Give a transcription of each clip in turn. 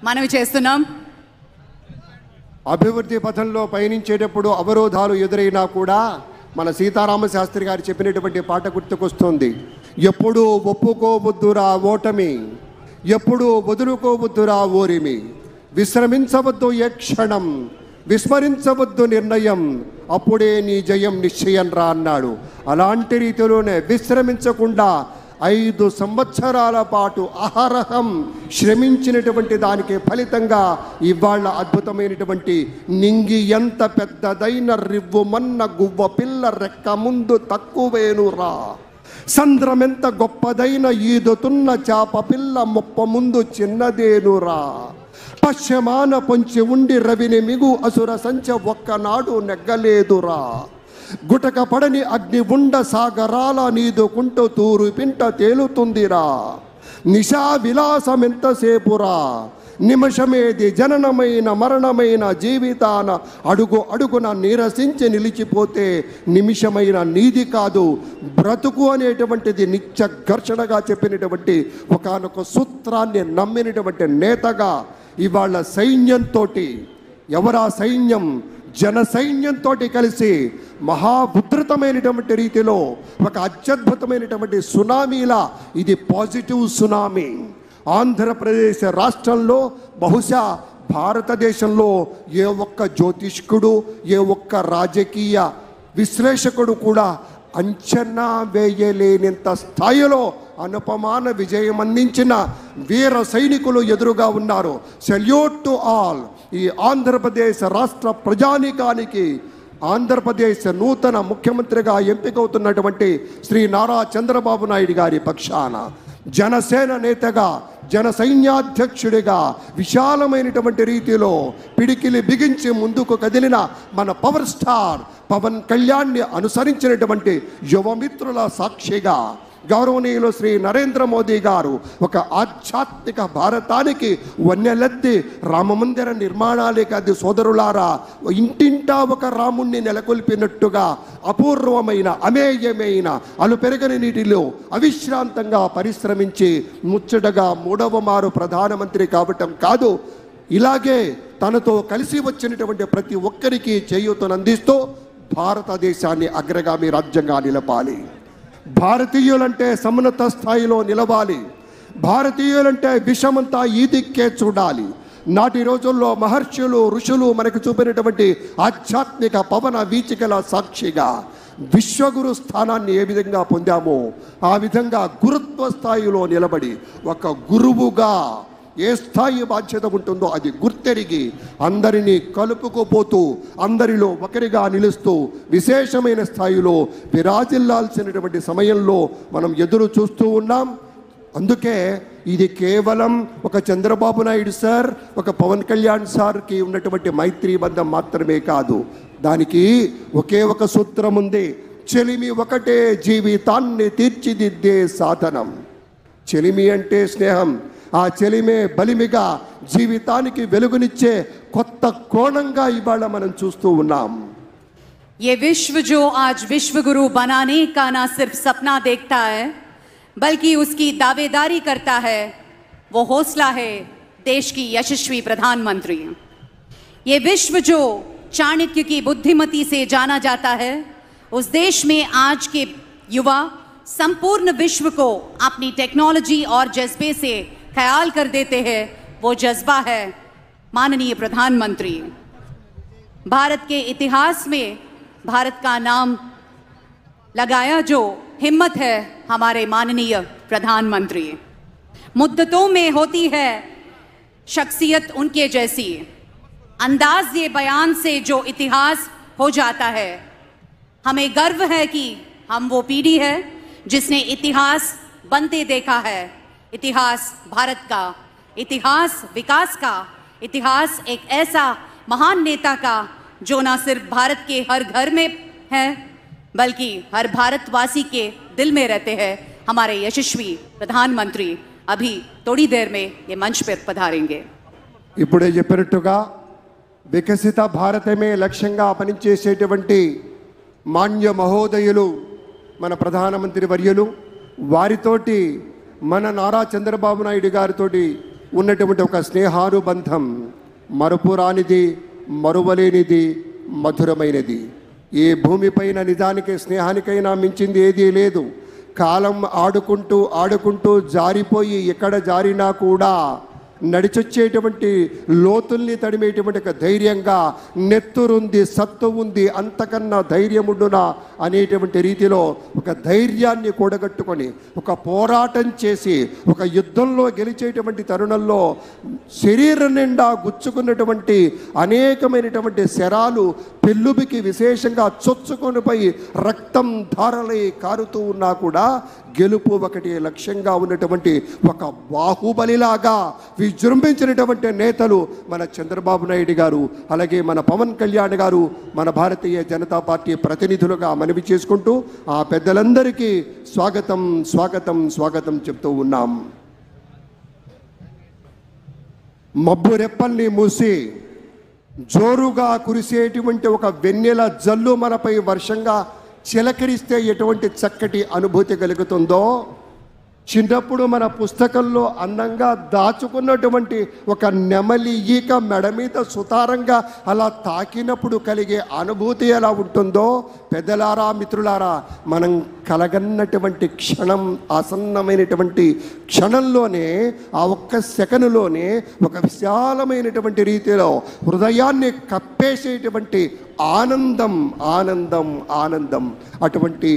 మనవి చేస్తున్నాం. అభివృద్ధి పథంలో పయనించేటప్పుడు అవరోధాలు ఎదురైనా కూడా మన సీతారామ శాస్త్రి గారు చెప్పినటువంటి పాట గుర్తుకొస్తుంది. ఎప్పుడూ ఒప్పుకోవద్దురా ఓటమి, ఎప్పుడూ వదులుకోవద్దురా ఓరిమి, విశ్రమించవద్దు ఏ క్షణం, విస్మరించవద్దు నిర్ణయం, అప్పుడే నీ జయం నిశ్చయం రా అన్నాడు. అలాంటి రీతిలోనే విశ్రమించకుండా 5 సంవత్సరాల పాటు అహరహం శ్రమించినటువంటి దానికి ఫలితంగా ఇవాళ అద్భుతమైనటువంటి నింగి ఎంత పెద్దదైన రివ్వుమన్న గువ్వ పిల్ల రెక్క ముందు తక్కువేనురా, సంద్రమెంత గొప్పదైన ఈదుతున్న చాప పిల్ల మొప్ప ముందు చిన్నదేనురా, పశ్చిమాన పొంచి ఉండి రవిని మిగు అసుర సంచ ఒక్కనాడు నెగ్గలేదురా, గుటక పడని అగ్ని ఉండ సాగరాల నీదుకుంటూ తూరు పింట తేలుతుందిరా, నిశా విలాసమెంతసేపురా, నిమిషమేది జననమైన మరణమైన జీవితాన అడుగు అడుగున నీరసించి నిలిచిపోతే నిమిషమైన నీది కాదు బ్రతుకు అనేటువంటిది నిత్య ఘర్షణగా చెప్పినటువంటి ఒకానొక సూత్రాన్ని నమ్మినటువంటి నేతగా ఇవాళ సైన్యంతో, ఎవరా సైన్యం, జన సైన్యంతో కలిసి మహా ఉధృతమైనటువంటి రీతిలో ఒక అత్యద్భుతమైనటువంటి సునామీలా ఇది పాజిటివ్ సునామీ. ఆంధ్రప్రదేశ్ రాష్ట్రంలో బహుశా భారతదేశంలో ఏ ఒక్క జ్యోతిష్కుడు, ఏ ఒక్క రాజకీయ విశ్లేషకుడు కూడా అంచనా వేయలేనంత స్థాయిలో అనుపమాన విజయం అందించిన వీర సైనికులు ఎదురుగా ఉన్నారు. Salute to all. ఈ ఆంధ్రప్రదేశ్ రాష్ట్ర ప్రజానీకానికి ఆంధ్రప్రదేశ్ నూతన ముఖ్యమంత్రిగా ఎంపికవుతున్నటువంటి శ్రీ నారా చంద్రబాబు నాయుడు గారి పక్షాన, జనసేన నేతగా, జన సైన్యాధ్యక్షుడిగా విశాలమైనటువంటి రీతిలో పిడికిలి బిగించి ముందుకు కదిలిన మన పవర్ స్టార్ పవన్ కళ్యాణ్ని అనుసరించినటువంటి యువమిత్రుల సాక్షిగా గౌరవనీయులు శ్రీ నరేంద్ర మోదీ గారు ఒక ఆధ్యాత్మిక భారతానికి వన్నెలెత్తి రామమందిర నిర్మాణాలే కాదు సోదరులారా, ఇంటింటా ఒక రాముణ్ణి నెలకొల్పినట్టుగా అపూర్వమైన అమేయమైన అలుపెరగని నీటిలో అవిశ్రాంతంగా పరిశ్రమించి ముచ్చటగా 3వ మారు ప్రధానమంత్రి కావటం కాదు, ఇలాగే తనతో కలిసి వచ్చినటువంటి ప్రతి ఒక్కరికి చేయూతనందిస్తూ భారతదేశాన్ని అగ్రగామి రాజ్యంగా నిలపాలి. భారతీయులంటే సమున్నత స్థాయిలో నిలవాలి. భారతీయులంటే విషమంతా ఈ దిక్కే చూడాలి. నాటి రోజుల్లో మహర్షులు ఋషులు మనకు చూపినటువంటి ఆధ్యాత్మిక పవన వీచికల సాక్షిగా విశ్వగురు స్థానాన్ని ఏ విధంగా పొందామో ఆ విధంగా గురుత్వ స్థాయిలో నిలబడి ఒక గురువుగా ఏ స్థాయి బాధ్యత ఉంటుందో అది గుర్తెరిగి అందరినీ కలుపుకుపోతూ అందరిలో ఒకరిగా నిలుస్తూ విశేషమైన స్థాయిలో విరాజిల్లాల్సినటువంటి సమయంలో మనం ఎదురు చూస్తూ ఉన్నాం. అందుకే ఇది కేవలం ఒక చంద్రబాబు నాయుడు సార్, ఒక పవన్ కళ్యాణ్ సార్కి ఉన్నటువంటి మైత్రీ బంధం మాత్రమే కాదు, దానికి ఒకే ఒక సూత్రం ఉంది. చెలిమి ఒకటే జీవితాన్ని తీర్చిదిద్దే సాధనం. చెలిమి అంటే స్నేహం, ఆ చెలిమే బలిమిగా జీవితానికి వెలుగునిచ్చే కొత్త కోణంగా ఇవాళ మనం చూస్తూ ఉన్నాం. ये विश्व जो आज विश्व गुरु बनाने का ना सिर्फ सपना देखता है बल्कि उसकी दावेदारी करता है, वो हौसला है देश की यशस्वी प्रधानमंत्री. ये विश्व जो चाणक्य की बुद्धिमती से जाना जाता है, उस देश में आज के युवा संपूर्ण विश्व को अपनी टेक्नोलॉजी और जज्बे से ख्याल कर देते हैं. वो जज्बा है माननीय प्रधानमंत्री. भारत के इतिहास में भारत का नाम लगाया जो हिम्मत है हमारे माननीय प्रधानमंत्री. मुद्दतों में होती है शख्सियत उनके जैसी, अंदाज ये बयान से जो इतिहास हो जाता है. हमें गर्व है कि हम वो पीढ़ी है जिसने इतिहास बनते देखा है. इतिहास भारत का, इतिहास विकास का, इतिहास एक ऐसा महान नेता का जो ना सिर्फ भारत के हर घर में है बल्कि हर भारतवासी के दिल में रहते हैं. हमारे यशस्वी प्रधानमंत्री अभी थोड़ी देर में ये मंच पर पधारेंगे. ఇప్పుడే చెప్పినట్టుగా వికసిత భారతమే లక్ష్యంగా పనిచేసేటువంటి మాన్య మహోదయులు మన ప్రధానమంత్రి వర్యులు, వారితోటి మన నారా చంద్రబాబు నాయుడు గారితో ఉన్నటువంటి ఒక స్నేహానుబంధం మరుపురానిది, మరువలేనిది, మధురమైనది. ఏ భూమిపైన నిజానికి స్నేహానికైనా మించింది ఏదీ లేదు. కాలం ఆడుకుంటూ ఆడుకుంటూ జారిపోయి ఎక్కడ జారినా కూడా నడిచొచ్చేటువంటి లోతుల్ని తడిమేటువంటి ఒక ధైర్యంగా నెత్తురుంది, సత్తు ఉంది, అంతకన్నా ధైర్యముండునా అనేటువంటి రీతిలో ఒక ధైర్యాన్ని కూడగట్టుకొని ఒక పోరాటం చేసి ఒక యుద్ధంలో గెలిచేటువంటి తరుణంలో శరీరం నిండా గుచ్చుకున్నటువంటి అనేకమైనటువంటి శరాలు పెళ్ళుబికి విశేషంగా చొచ్చుకొనిపోయి రక్తం ధారలై కారుతూ ఉన్నా కూడా గెలుపు ఒకటి లక్ష్యంగా ఉన్నటువంటి ఒక బాహుబలిలాగా విజృంభించినటువంటి నేతలు మన చంద్రబాబు నాయుడు గారు, అలాగే మన పవన్ కళ్యాణ్ గారు, మన భారతీయ జనతా పార్టీ ప్రతినిధులుగా మనవి చేసుకుంటూ ఆ పెద్దలందరికీ స్వాగతం స్వాగతం స్వాగతం చెప్తూ ఉన్నాం. మబ్బు రెప్పల్ని మూసి జోరుగా కురిసేటువంటి ఒక వెన్నెల జల్లు మనపై వర్షంగా చిలకరిస్తే ఎటువంటి చక్కటి అనుభూతి కలుగుతుందో, చిన్నప్పుడు మన పుస్తకంలో అందంగా దాచుకున్నటువంటి ఒక నెమలి ఈక మెడ మీద సుతారంగా అలా తాకినప్పుడు కలిగే అనుభూతి ఎలా ఉంటుందో, పెద్దలారా మిత్రులారా, మనం కలగన్నటువంటి క్షణం, ఆసన్నమైనటువంటి క్షణంలోనే, ఆ ఒక్క సెకనులోనే ఒక విశాలమైనటువంటి రీతిలో హృదయాన్ని కప్పేసేటువంటి ఆనందం ఆనందం ఆనందం. అటువంటి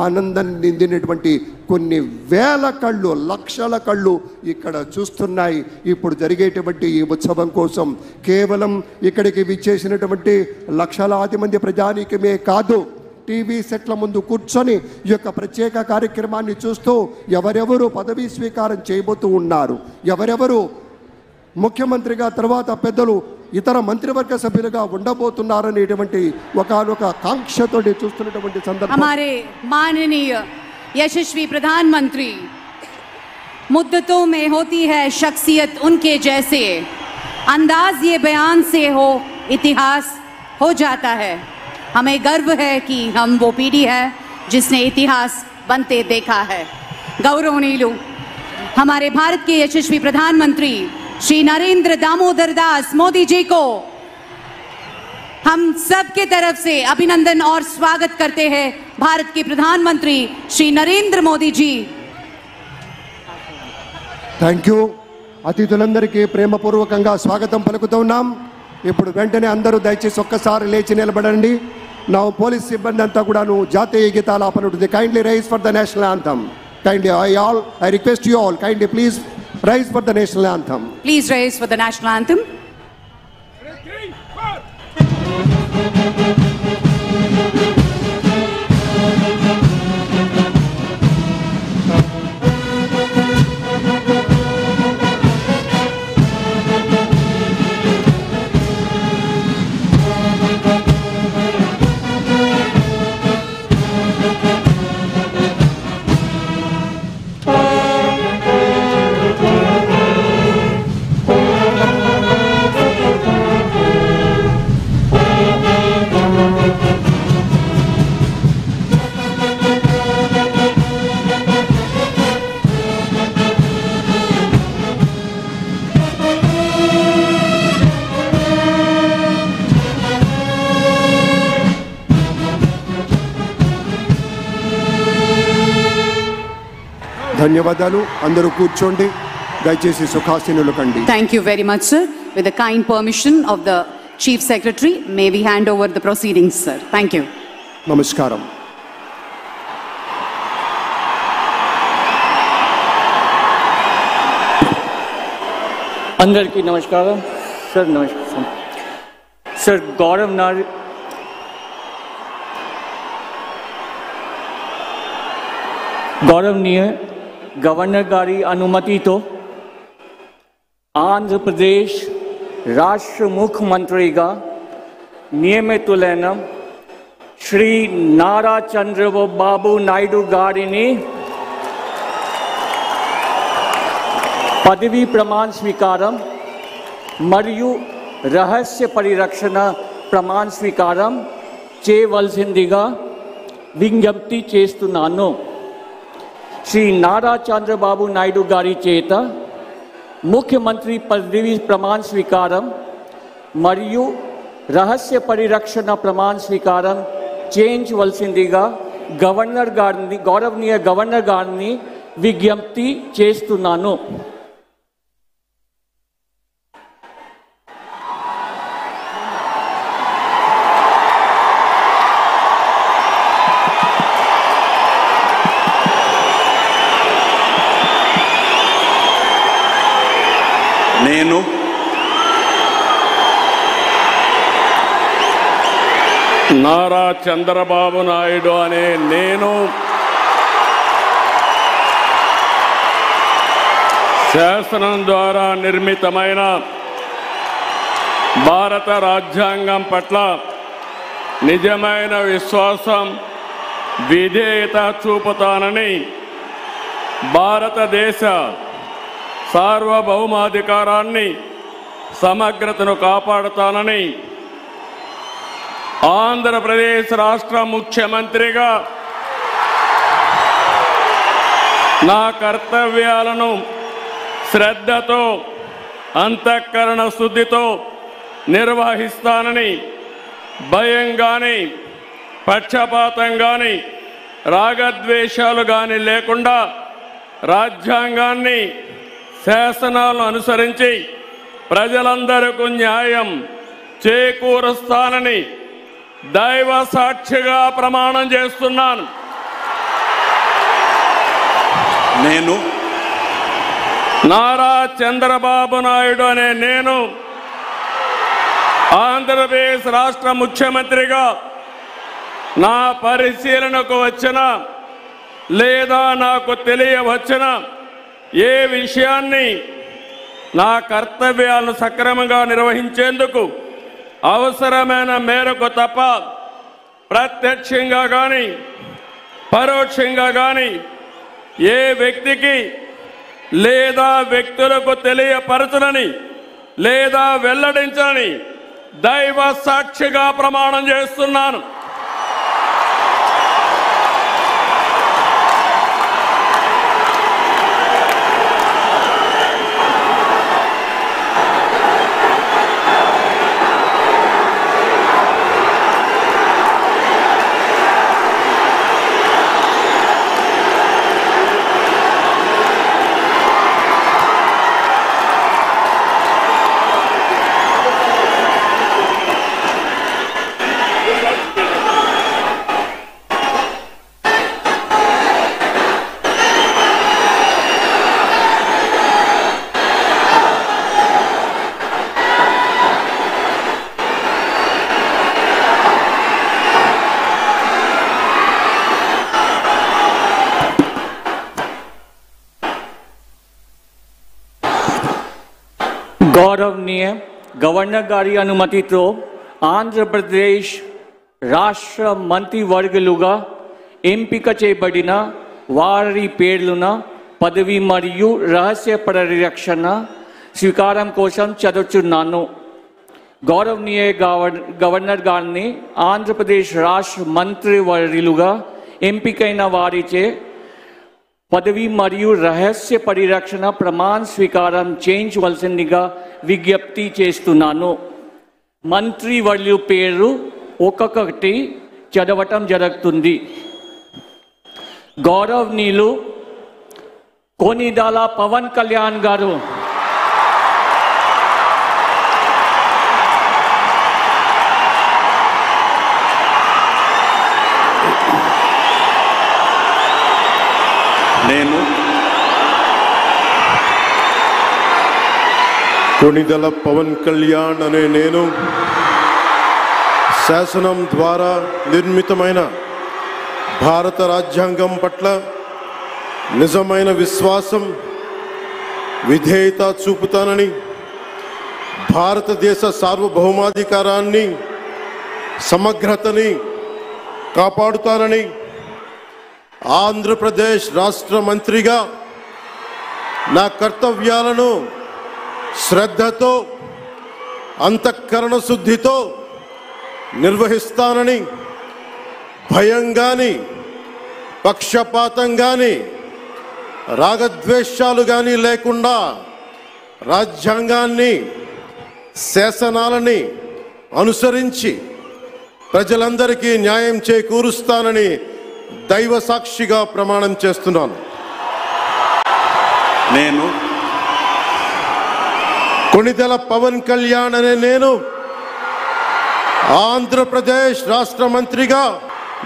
ఆనందం నిందినటువంటి కొన్ని వేల కళ్ళు, లక్షల కళ్ళు ఇక్కడ చూస్తున్నాయి. ఇప్పుడు జరిగేటువంటి ఈ ఉత్సవం కోసం కేవలం ఇక్కడికి విచ్చేసినటువంటి లక్షలాది మంది ప్రజానీకమే కాదు, టీవీ సెట్ల ముందు కూర్చొని ఈ యొక్క ప్రత్యేక కార్యక్రమాన్ని చూస్తూ ఎవరెవరు పదవీ స్వీకారం చేయబోతూ ఉన్నారు, ఎవరెవరు ముఖ్యమంత్రిగా తర్వాత పెద్దలు ఇతర మంత్రివర్గ సభ్యులుగా ఉండబోతున్నారనేటువంటి ఒకనొక కాంక్షతో చూస్తున్నటువంటి సందర్భం. हमारे माननीय यशस्वी प्रधानमंत्री, मुद्दतों में होती है शख्सियत उनके जैसे, अंदाज ये बयान से हो इतिहास हो जाता है. हमें गर्व है कि हम वो पीढ़ी है जिसने इतिहास बनते देखा है. गौरवनीय हमारे भारत के यशस्वी प्रधानमंत्री श्री नरेंद्र दामोदर दास मोदी जी को हम सब के तरफ से अभिनंदन और स्वागत करते हैं. भारत के प्रधानमंत्री श्री नरेंद्र मोदी जी. Thank you. అతిథులందరికీ ప్రేమపూర్వకంగా స్వాగతం పలుకుతూ ఉన్నాం. ఇప్పుడు వెంటనే అందరూ దయచేసి ఒక్కసారి లేచి నిలబడండి. నా పోలీస్ సిబ్బంది అంతా కూడాను జాతీయ గీతాలాపన ఉంటుంది. Kindly rise for the national anthem. Kindly, I request you all, kindly please rise for the national anthem. Please rise for the national anthem. ధన్యవాదాలు. అందరూ కూర్చోండి. దయచేసి సుఖాసీనులు కండి. Thank you very much, sir. With the kind permission of the Chief Secretary, may we hand over the proceedings, sir. Thank you. నమస్కారం. అందరికీ నమస్కారం. Sir నమస్కారం. Sir గౌరవనీయ గవర్నర్ గారి అనుమతితో ఆంధ్రప్రదేశ్ రాష్ట్ర ముఖ్యమంత్రిగా నియమితులైన శ్రీ నారా చంద్రబాబు నాయుడు గారిని పదవీ ప్రమాణ స్వీకారం మరియు రహస్య పరిరక్షణ ప్రమాణ స్వీకారం చేయవలసిందిగా విజ్ఞప్తి చేస్తున్నాను. శ్రీ నారా చంద్రబాబు నాయుడు గారి చేత ముఖ్యమంత్రి పదవి ప్రమాణ స్వీకారం మరియు రహస్య పరిరక్షణ ప్రమాణ స్వీకారం చేయించవలసిందిగా గౌరవనీయ గవర్నర్ గారిని విజ్ఞప్తి చేస్తున్నాను. నేను నారా చంద్రబాబు నాయుడు అనే నేను శాసనం ద్వారా నిర్మితమైన భారత రాజ్యాంగం పట్ల నిజమైన విశ్వాసం విధేయత చూపుతానని, భారతదేశ సార్వభౌమాధికారాన్ని సమగ్రతను కాపాడుతానని, ఆంధ్రప్రదేశ్ రాష్ట్ర ముఖ్యమంత్రిగా నా కర్తవ్యాలను శ్రద్ధతో అంతఃకరణ శుద్ధితో నిర్వహిస్తానని, భయం కానీ పక్షపాతం కానీ రాగద్వేషాలు కానీ లేకుండా రాజ్యాంగాన్ని శాసనాలను అనుసరించి ప్రజలందరికీ న్యాయం చేకూరుస్తానని దైవ సాక్షిగా ప్రమాణం చేస్తున్నాను. నేను నారా చంద్రబాబు నాయుడు అనే నేను ఆంధ్రప్రదేశ్ రాష్ట్ర ముఖ్యమంత్రిగా నా పరిశీలనకు వచ్చిన లేదా నాకు తెలియవచ్చిన ఏ విషయాన్ని నా కర్తవ్యాలను సక్రమంగా నిర్వహించేందుకు అవసరమైన మేరకు తప్ప ప్రత్యక్షంగా కానీ పరోక్షంగా కానీ ఏ వ్యక్తికి లేదా వ్యక్తులకు తెలియపరచనని లేదా వెల్లడించని దైవ సాక్షిగా ప్రమాణం చేస్తున్నాను. గౌరవనీయ గవర్నర్ గారి అనుమతితో ఆంధ్రప్రదేశ్ రాష్ట్ర మంత్రివర్గులుగా ఎంపిక చేయబడిన వారి పేర్లున పదవి మరియు రహస్య పరిరక్షణ స్వీకారం కోసం చదువుతున్నాను. గౌరవనీయ గవర్నర్ గారిని ఆంధ్రప్రదేశ్ రాష్ట్ర మంత్రివర్యులుగా ఎంపికైన వారిచే పదవి మరియు రహస్య పరిరక్షణ ప్రమాణ స్వీకారం చేయించవలసిందిగా విజ్ఞప్తి చేస్తున్నాను. మంత్రివర్యుల పేరు ఒక్కొక్కటి చదవటం జరుగుతుంది. గౌరవనీయులు కొనిదాల పవన్ కళ్యాణ్ గారు, నేను కొనిదల పవన్ కళ్యాణ్ అనే నేను శాసనం ద్వారా నిర్మితమైన భారత రాజ్యాంగం పట్ల నిజమైన విశ్వాసం విధేయత చూపుతానని, భారతదేశ సార్వభౌమాధికారాన్ని సమగ్రతని కాపాడుతానని, ఆంధ్రప్రదేశ్ రాష్ట్ర మంత్రిగా నా కర్తవ్యాలను శ్రద్ధతో అంతఃకరణ శుద్ధితో నిర్వహిస్తానని, భయం కానీ పక్షపాతం కానీ రాగద్వేషాలు కానీ లేకుండా రాజ్యాంగాన్ని శాసనాలని అనుసరించి ప్రజలందరికీ న్యాయం చేకూరుస్తానని దైవ సాక్షిగా ప్రమాణం చేస్తున్నాను. నేను కొణిదెల పవన్ కళ్యాణ్ అనే నేను ఆంధ్రప్రదేశ్ రాష్ట్ర మంత్రిగా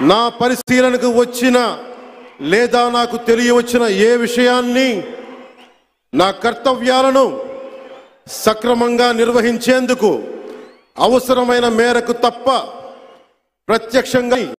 నా పరిశీలనకు వచ్చిన లేదా నాకు తెలియవచ్చిన ఏ విషయాన్ని నా కర్తవ్యాలను సక్రమంగా నిర్వహించేందుకు అవసరమైన మేరకు తప్ప ప్రత్యక్షంగా